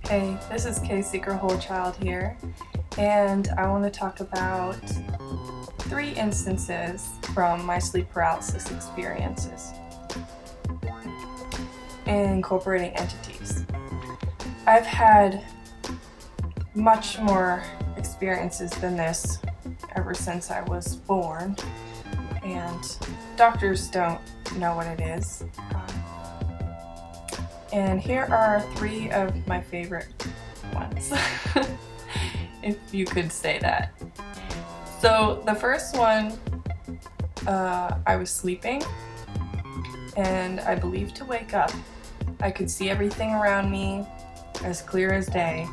Hey, this is K Seeker Whole Child here, and I want to talk about 3 instances from my sleep paralysis experiences incorporating entities. I've had much more experiences than this ever since I was born, and doctors don't know what it is. And here are 3 of my favorite ones, if you could say that. So the first one, I was sleeping, and I believed to wake up. I could see everything around me as clear as day.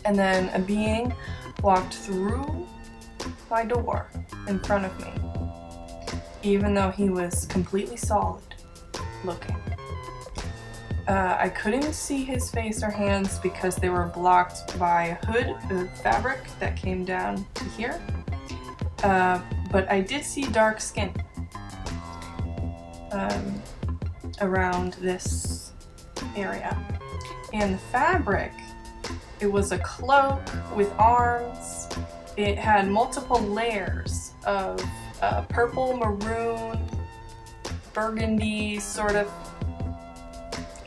And then a being walked through my door in front of me, even though he was completely solid looking. I couldn't see his face or hands because they were blocked by a hood of fabric that came down to here. But I did see dark skin around this area. And the fabric, it was a cloak with arms. It had multiple layers of purple, maroon, burgundy sort of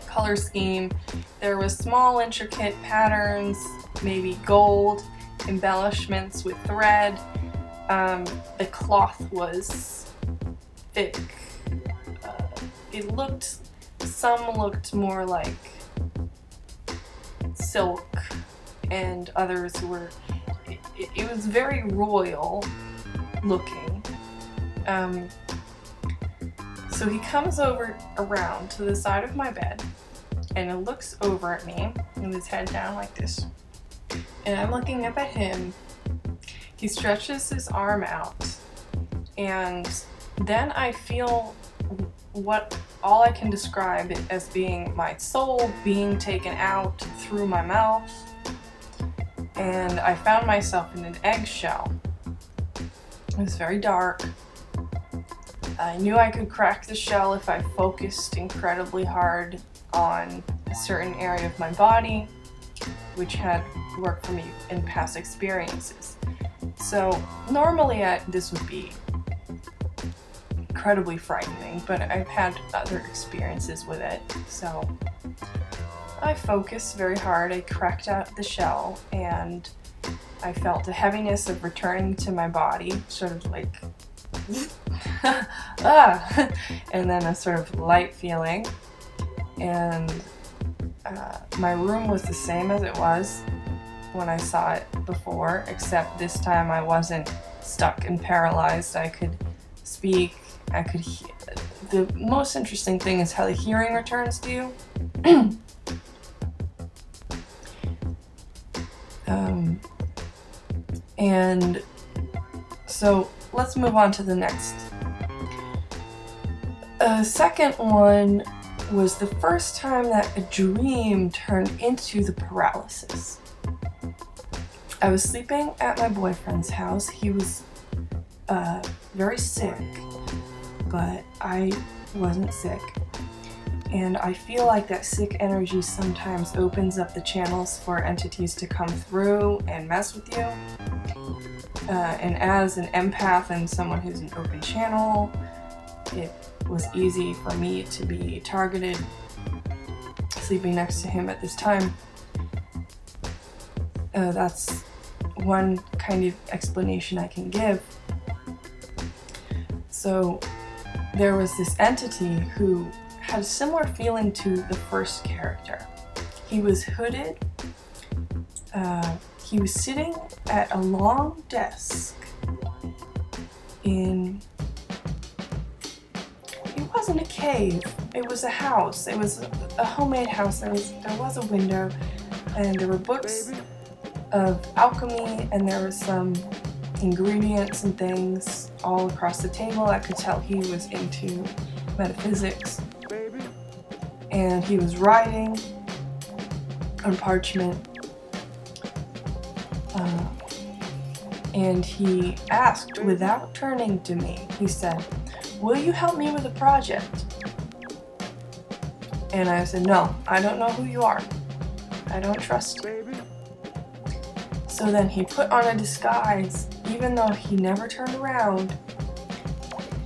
color scheme. There was small intricate patterns, maybe gold embellishments with thread. The cloth was thick. Some looked more like silk, and others were, it was very royal looking. So he comes around to the side of my bed, and it looks over at me with his head down like this. And I'm looking up at him. He stretches his arm out, and then I feel what all I can describe it as being my soul being taken out through my mouth, and I found myself in an eggshell. It was very dark. I knew I could crack the shell if I focused incredibly hard on a certain area of my body, which had worked for me in past experiences. So normally this would be incredibly frightening, but I've had other experiences with it. So I focused very hard, I cracked out the shell, and I felt a heaviness of returning to my body, sort of like and then a sort of light feeling, and my room was the same as it was when I saw it before, except this time I wasn't stuck and paralyzed. I could speak, I could hear. The most interesting thing is how the hearing returns to you. And so let's move on to the next. Second one was the first time that a dream turned into the paralysis. I was sleeping at my boyfriend's house. He was very sick, but I wasn't sick. And I feel like that sick energy sometimes opens up the channels for entities to come through and mess with you. And as an empath and someone who's an open channel, it was easy for me to be targeted sleeping next to him at this time. That's one kind of explanation I can give. So there was this entity who had a similar feeling to the first character. He was hooded. He was sitting at a long desk it wasn't a cave, it was a house. It was a homemade house. There was a window, and there were books of alchemy, and there was some ingredients and things all across the table. I could tell he was into metaphysics, and he was writing on parchment. And he asked, without turning to me, he said, "Will you help me with a project?" And I said, "No, I don't know who you are. I don't trust you. So then he put on a disguise, even though he never turned around.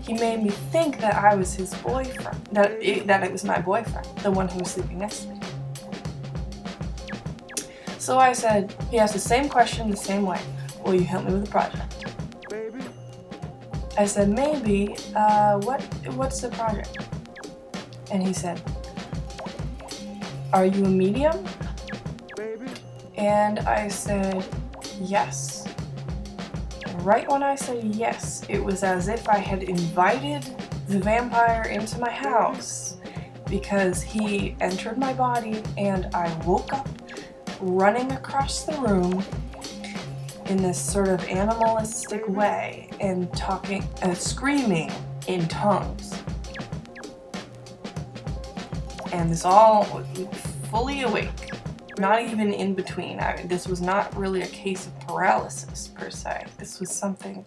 He made me think that I was his boyfriend, that it was my boyfriend, the one who was sleeping next to me. So I said, he asked the same question the same way. Will you help me with the project? I said, maybe. What's the project? And he said, are you a medium? And I said, yes. And right when I said yes, it was as if I had invited the vampire into my house, because he entered my body and I woke up running across the room in this sort of animalistic way and screaming in tongues. And this all fully awake, not even in between. This was not really a case of paralysis per se. This was something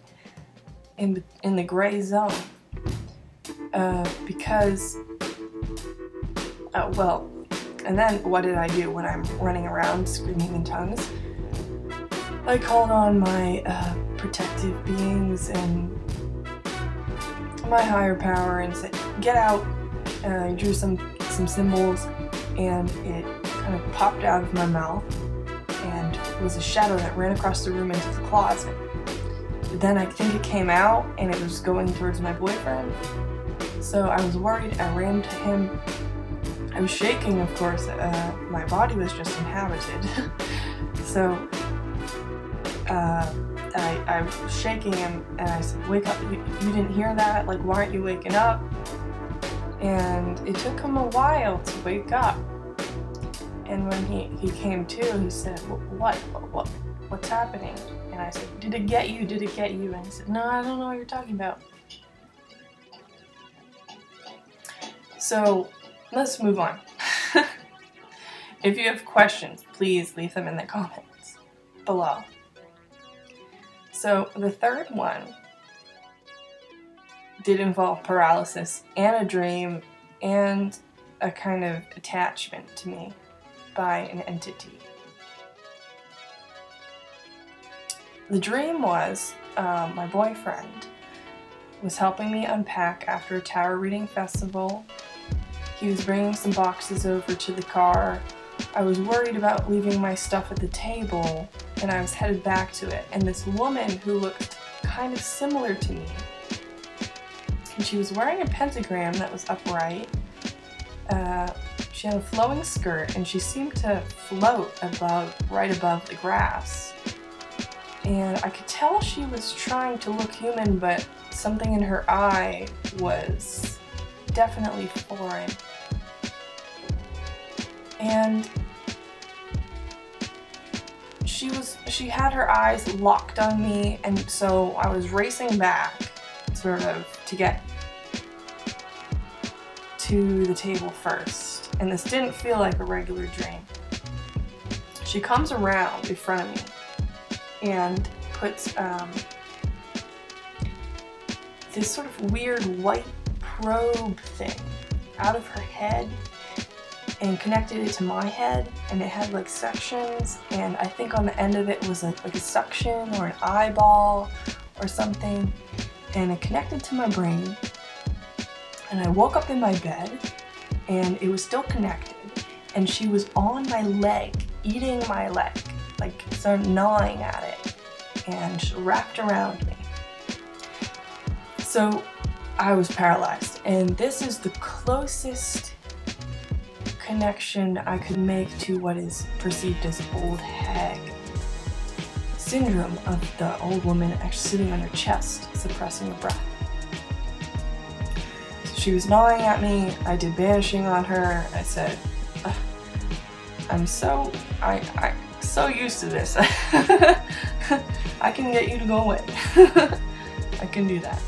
in the gray zone. Well, and then what did I do when I'm running around screaming in tongues? I called on my protective beings and my higher power and said, get out. And I drew some symbols, and it kind of popped out of my mouth and was a shadow that ran across the room into the closet. But then I think it came out and it was going towards my boyfriend. So I was worried. I ran to him. I was shaking, of course. My body was just inhabited. So I was shaking him and I said, wake up, you didn't hear that? Like, why aren't you waking up? And it took him a while to wake up. And when he came to, he said, what's happening? And I said, did it get you? Did it get you? And he said, no, I don't know what you're talking about. So let's move on. If you have questions, please leave them in the comments below. So the third one did involve paralysis and a dream and a kind of attachment to me by an entity. The dream was my boyfriend was helping me unpack after a tarot reading festival. He was bringing some boxes over to the car. I was worried about leaving my stuff at the table, and I was headed back to it. And this woman who looked kind of similar to me, and she was wearing a pentagram that was upright. She had a flowing skirt, and she seemed to float right above the grass. And I could tell she was trying to look human, but something in her eye was definitely foreign. And she had her eyes locked on me, and so I was racing back, sort of, to get to the table first. And this didn't feel like a regular dream. She comes around in front of me and puts this sort of weird white probe thing out of her head and connected it to my head, and it had like sections, and I think on the end of it was like a suction or an eyeball or something, and it connected to my brain. And I woke up in my bed and it was still connected, and she was on my leg, eating my leg, like started gnawing at it, and she wrapped around me. So I was paralyzed, and this is the closest connection I could make to what is perceived as old hag syndrome, of the old woman actually sitting on her chest, suppressing her breath. So she was gnawing at me. I did banishing on her. I said, I'm so used to this. I can get you to go away. I can do that.